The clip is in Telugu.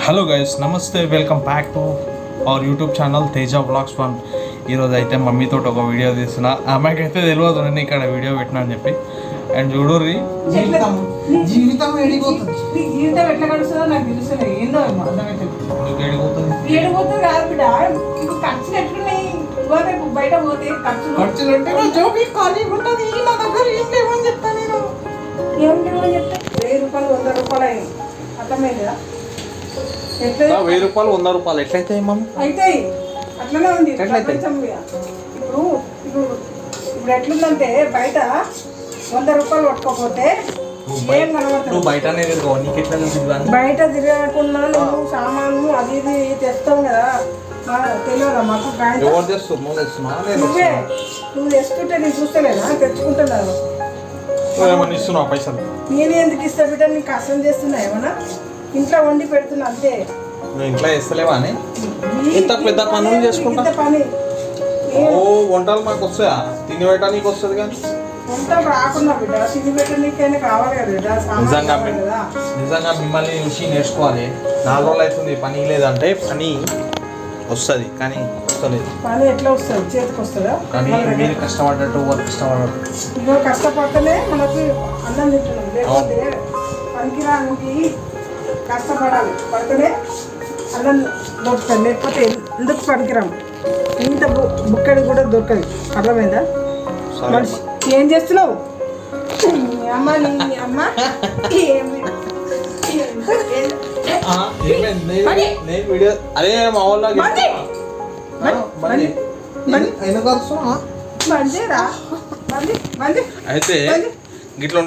హలో గైస్, నమస్తే, welcome back to our YouTube channel Teja vlogs 1. ఈరోజు అయితే మమ్మీతో ఒక వీడియో తీస్తున్నా. అమ్మాయికి అయితే తెలియదు నేను ఇక్కడ వీడియో పెట్టినా అని చెప్పి. అండ్ చూడుర్రి, జీవితం ఏడిపోతుంది. జీవితం ఎట్లా గడుస్తుందో నాకు తెలుస్తుంది. ఏందో ఏడిపోతుంది కాదు బిడ్డ. ఇప్పుడు ఖర్చులు ఎట్లున్నాయి బయట పోతే ఖర్చులు అంటే జోబీ ఖాళీ ఉంటుంది. నా దగ్గర ఏం లేవని చెప్తా నేను. ఏం లేవని చెప్తే 1000 రూపాయలు 100 రూపాయలు అయింది. అర్థమైందా? ఎట్లా 1000 రూపాయలు 100 రూపాయలు ఎట్లయితే మమ్మీ? అయితే అట్లనే ఉంది ఎట్లయితే? ఇప్పుడు ఇప్పుడు ఇప్పుడు ఎట్లుందంటే బయట 100 రూపాయలు పట్టుకోపోతే ఏం కనబడుతుంది. బయటనే బయట తిరగకుండా నువ్వు సామాను అది ఇది తెస్తాం కదా, తెలియదా మాకు? నువ్వు తెస్తుంటే నేను చూస్తలేనా? తెచ్చుకుంటున్నాను. ఇస్తున్నావు పైసలు? నేను ఎందుకు ఇస్తా బిడ్డ? నీకు కష్టం చేస్తున్నా ఏమన్నా? ఇంట్లో వండి పెడుతున్నా అంతే. ఇంట్లో వేస్తలేవా అని ఇంత పెద్ద పనులు చేసుకుంటా. పని వంటలు మాకు వస్తాయా? తిని పెట్టడానికి వస్తుంది కానీ వంటలు రాకుండా బిడ్డ తిని పెట్టడానికైనా కావాలి కదా బిడ్డ. నిజంగా మిమ్మల్ని చూసి నేర్చుకోవాలి. 4 రోజులు అవుతుంది పని లేదంటే పని వస్తుంది కానీ వస్తలేదు. పని ఎట్లా వస్తుంది? చేతికి వస్తుందా? కానీ మీరు కష్టపడ్డట్టు వాళ్ళు కష్టపడట్టు. ఇదో కష్టపడితేనే మనకి అన్నం తింటున్నాం. లేకపోతే పనికిరానికి కష్టపడాలి, పడితేనే అన్నం దొరుకుతుంది. లేకపోతే ఎందుకు పనికిరాము. ఇంత బుక్కడి కూడా దొరకదు. అర్థమైందా? మనిషి ఏం చేస్తున్నావు? అమ్మ నీ అమ్మ అరే మా వాళ్ళ అయితే గిట్ల